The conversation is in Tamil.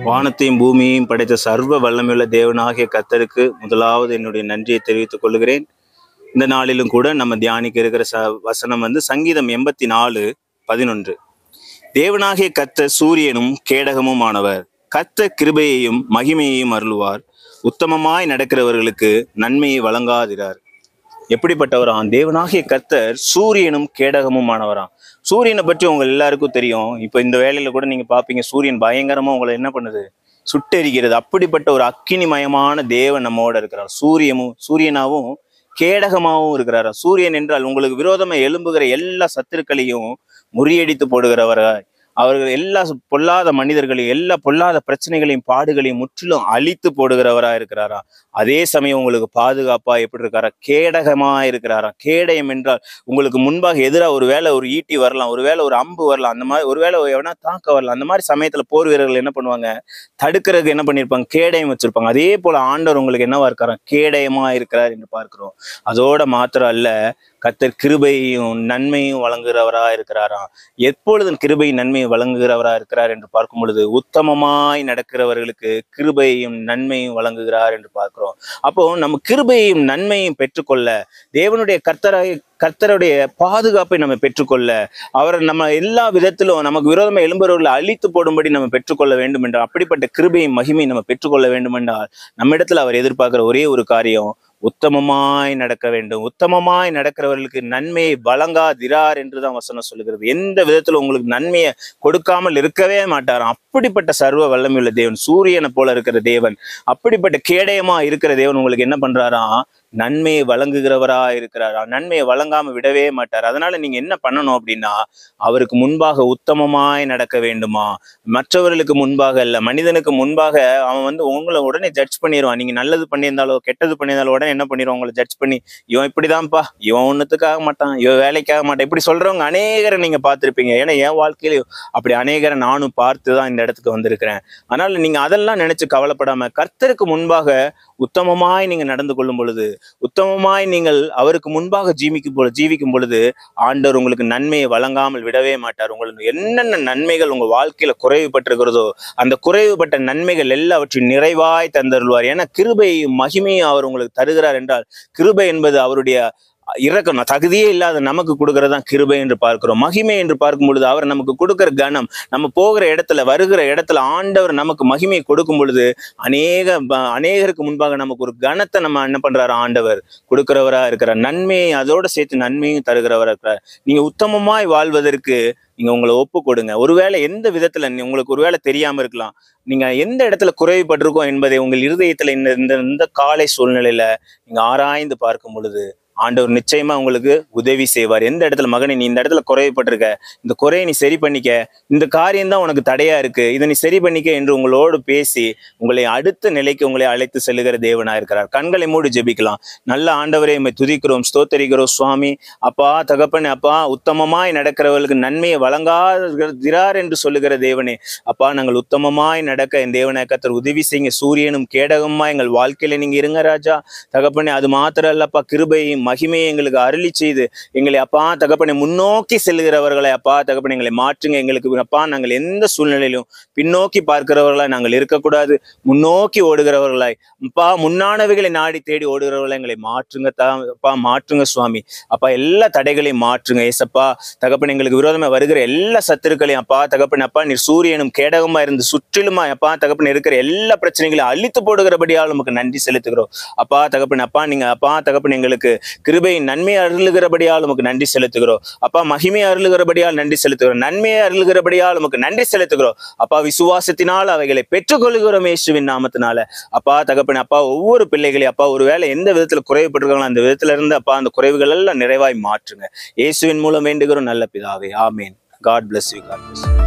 வானத்தையும் பூமியையும் படைத்த சர்வ வல்லமையுள்ள தேவனாகிய கர்த்தருக்கு முதலாவது என்னுடைய நன்றியை தெரிவித்துக் கொள்கிறேன். இந்த நாளிலும் கூட நம்ம தியானிக்க இருக்கிற வசனம் சங்கீதம் 84:11. தேவனாகிய கர்த்தர் சூரியனும் கேடகமும் ஆனவர், கர்த்தர் கிருபையையும் மகிமையையும் அருளுவார், உத்தமமாய் நடக்கிறவர்களுக்கு நன்மையை வழங்காதிரார். எப்படிப்பட்டவராம்? தேவனாகிய கர்த்தர் சூரியனும் கேடகமும் ஆனவராம். சூரியனை பற்றி உங்க எல்லாருக்கும் தெரியும். இப்ப இந்த வேலையில கூட நீங்க பாப்பீங்க, சூரியன் பயங்கரமா உங்களை என்ன பண்ணுது? சுட்டெரிக்கிறது. அப்படிப்பட்ட ஒரு அக்கினிமயமான தேவன் நம்மோட இருக்கிறார். சூரியனாவும் கேடகமாகவும் இருக்கிறாரா. சூரியன் என்றால் உங்களுக்கு விரோதமா எழும்புகிற எல்லா சத்துருக்களையும் முறியடித்து போடுகிறவராய், அவர்கள் எல்லா பொல்லாத மனிதர்களையும் எல்லா பொல்லாத பிரச்சனைகளையும் பாடுகளையும் முற்றிலும் அழித்து போடுகிறவரா இருக்கிறாரா. அதே சமயம் உங்களுக்கு பாதுகாப்பா எப்படி இருக்காரா? கேடகமா இருக்கிறாரா. கேடயம் என்றால் உங்களுக்கு முன்பாக எதிராக ஒருவேளை ஒரு ஈட்டி வரலாம், ஒருவேளை ஒரு அம்பு வரலாம், அந்த மாதிரி ஒருவேளை எவனா தாக்க வரலாம். அந்த மாதிரி சமயத்துல போர் வீரர்கள் என்ன பண்ணுவாங்க? தடுக்கிறதுக்கு என்ன பண்ணியிருப்பாங்க? கேடயம் வச்சிருப்பாங்க. அதே போல ஆண்டவர் உங்களுக்கு என்னவா இருக்காரா? கேடயமா இருக்கிறார் என்று பார்க்கிறோம். அதோட மாத்திரம் அல்ல, கர்த்தர் கிருபையும் நன்மையும் வழங்குகிறவரா இருக்கிறாராம். எப்பொழுது கிருபையும் நன்மையும் வழங்குகிறவரா இருக்கிறார் என்று பார்க்கும் பொழுது, உத்தமமாய் நடக்கிறவர்களுக்கு கிருபையும் நன்மையும் வழங்குகிறார் என்று பார்க்கிறோம். அப்போ நம்ம கிருபையும் நன்மையும் பெற்றுக்கொள்ள, தேவனுடைய கர்த்தருடைய பாதுகாப்பை நம்ம பெற்றுக்கொள்ள, அவரை நம்ம எல்லா விதத்திலும் நமக்கு விரோதமாக எழும்புறவர்களை அழித்து போடும்படி நம்ம பெற்றுக்கொள்ள வேண்டும் என்றால், அப்படிப்பட்ட கிருபையும் மகிமையும் நம்ம பெற்றுக்கொள்ள வேண்டும் என்றால், நம்ம இடத்துல அவர் எதிர்பார்க்கிற ஒரே ஒரு காரியம், உத்தமமாய் நடக்க வேண்டும். உத்தமமாய் நடக்கிறவர்களுக்கு நன்மையை வழங்காதிரார் என்றுதான் வசனம் சொல்லுகிறது. எந்த விதத்துல உங்களுக்கு நன்மையை கொடுக்காமல் இருக்கவே மாட்டாராம். அப்படிப்பட்ட சர்வ வல்லமையுள்ள தேவன், சூரியனை போல இருக்கிற தேவன், அப்படிப்பட்ட கேடயமா இருக்கிற தேவன் உங்களுக்கு என்ன பண்றாராம்? நன்மையை வழங்குகிறவரா இருக்கிறாரா. நன்மையை வழங்காம விடவே மாட்டார். அதனால நீங்க என்ன பண்ணணும் அப்படின்னா, அவருக்கு முன்பாக உத்தமமாய் நடக்க வேண்டுமா. மற்றவர்களுக்கு முன்பாக இல்ல, மனிதனுக்கு முன்பாக அவன் உங்களை உடனே ஜட்ஜ் பண்ணிடுவான். நீங்க நல்லது பண்ணியிருந்தாலோ கெட்டது பண்ணியிருந்தாலோ உடனே என்ன பண்ணிடுவான்? உங்களை ஜட்ஜ் பண்ணி, இவன் இப்படிதான்ப்பா, இவன் ஒன்னுத்துக்காக மாட்டான், இவன் வேலைக்காக மாட்டான், இப்படி சொல்றவங்க அநேகரை நீங்க பார்த்திருப்பீங்க. ஏன்னா என் வாழ்க்கையிலையும் அப்படி அநேகரை நானும் பார்த்துதான் இந்த இடத்துக்கு வந்திருக்கிறேன். அதனால நீங்க அதெல்லாம் நினைச்சு கவலைப்படாம, கர்த்தருக்கு முன்பாக உத்தமமாய் நீங்க நடந்து கொள்ளும் பொழுது, உத்தமமாய் நீங்கள் அவருக்கு முன்பாக ஜீவிக்கும் பொழுது, ஆண்டவர் உங்களுக்கு நன்மையை வழங்காமல் விடவே மாட்டார். உங்களுக்கு என்னென்ன நன்மைகள் உங்க வாழ்க்கையில குறைவுபட்டிருக்கிறதோ, அந்த குறைவுபட்ட நன்மைகள் எல்லாவற்றையும் நிறைவாய் தந்தருள்வார். ஏன்னா கிருபையும் மகிமையும் அவர் உங்களுக்கு தருகிறார் என்றால், கிருபை என்பது அவருடைய இறக்கணும். தகுதியே இல்லாத நமக்கு கொடுக்கறதான் கிருபை என்று பார்க்கிறோம். மகிமை என்று பார்க்கும் பொழுது அவர் நமக்கு கொடுக்கிற கனம், நம்ம போகிற இடத்துல வருகிற இடத்துல ஆண்டவர் நமக்கு மகிமையை கொடுக்கும் பொழுது, அநேகருக்கு முன்பாக நமக்கு ஒரு கனத்தை நம்ம என்ன பண்றாரு? ஆண்டவர் கொடுக்கிறவரா இருக்கிறார். நன்மையை அதோட சேர்த்து நன்மையும் தருகிறவரா இருக்கிறார். நீங்க உத்தமமாய் வாழ்வதற்கு நீங்க உங்களை ஒப்பு கொடுங்க. ஒருவேளை எந்த விதத்துல உங்களுக்கு ஒருவேளை தெரியாம இருக்கலாம், நீங்க எந்த இடத்துல குறைவுபட்டிருக்கோம் என்பதை உங்கள் இருதயத்துல இந்த காலை சூழ்நிலையில நீங்க ஆராய்ந்து பார்க்கும் பொழுது, ஆண்டவர் நிச்சயமா உங்களுக்கு உதவி செய்வார். எந்த இடத்துல, மகனே நீ இந்த இடத்துல குறைவுபட்டிருக்க, இந்த குறையை நீ சரி பண்ணிக்க, இந்த காரியம்தான் உனக்கு தடையா இருக்கு, இதை நீ சரி பண்ணிக்க என்று உங்களோடு பேசி உங்களை அடுத்த நிலைக்கு உங்களை அழைத்து செல்லுகிற தேவனா இருக்கிறார். கண்களை மூடி ஜெபிக்கலாம். நல்ல ஆண்டவரை உம்மை துதிக்கிறோம், ஸ்தோத்தரிக்கிறோம் சுவாமி. அப்பா தகப்பனே, அப்பா உத்தமமாய் நடக்கிறவர்களுக்கு நன்மையை வழங்காதிரார் என்று சொல்லுகிற தேவனே, அப்பா நாங்கள் உத்தமமாய் நடக்க என் தேவனை கர்த்தர் உதவி செய்யுங்க. சூரியனும் கேடகமா எங்கள் வாழ்க்கையில நீங்க இருங்க ராஜா. தகப்பனே, அது மாத்திரம் அல்லப்பா, கிருபையும் மகிமையை எங்களுக்கு அருளி செய்து எங்களை அப்பா தகப்பனை முன்னோக்கி செல்கிறவர்களை அப்பா தகப்பனை எங்களை மாற்றுங்க. எங்களுக்கு அப்பா நாங்கள் எந்த சூழ்நிலையிலும் பின்னோக்கி பார்க்கிறவர்களாய் நாங்கள் இருக்கக்கூடாது. முன்னோக்கி ஓடுகிறவர்களாய் அப்பா, முன்னானவைகளை நாடி தேடி ஓடுகிறவர்களை எங்களை மாற்றுங்க அப்பா, மாற்றுங்க சுவாமி. அப்பா எல்லா தடைகளையும் மாற்றுங்க ஏசப்பா. தகப்பனை எங்களுக்கு விரோதமா வருகிற எல்லா சத்துருக்களையும் அப்பா தகப்பன் அப்பா, நீர் சூரியனும் கேடகமா இருந்து சுற்றிலுமா அப்பா தகப்பன் இருக்கிற எல்லா பிரச்சனைகளையும் அழித்து போடுகிறபடியால் நமக்கு நன்றி செலுத்துகிறோம். அப்பா தகப்பன் அப்பா, நீங்க அப்பா தகப்பன் எங்களுக்கு கிருபையின் நன்மையை அருளுகிறபடியால் உமக்கு நன்றி செலுத்துகிறோம். அப்பா மகிமையை அருளுகிறபடியால் நன்றி செலுத்துகிறோம். நன்மையை அருளுகிறபடியால் உமக்கு நன்றி செலுத்துகிறோம். அப்பா விசுவாசத்தினால் அவைகளை பெற்றுக்கொள்கிறோம் இயேசுவின் நாமத்தினால. அப்பா தகப்பன் அப்பா, ஒவ்வொரு பிள்ளைகளையும் அப்பா ஒருவேளை எந்த விதத்துல குறைவுபட்டிருக்காங்களோ அந்த விதத்துல இருந்து அப்பா அந்த குறைவுகள் எல்லாம் நிறைவாய் மாற்றுங்க. இயேசுவின் மூலம் வேண்டுகிறோம் நல்ல பிதாவே, ஆமேன். God bless you. God bless you.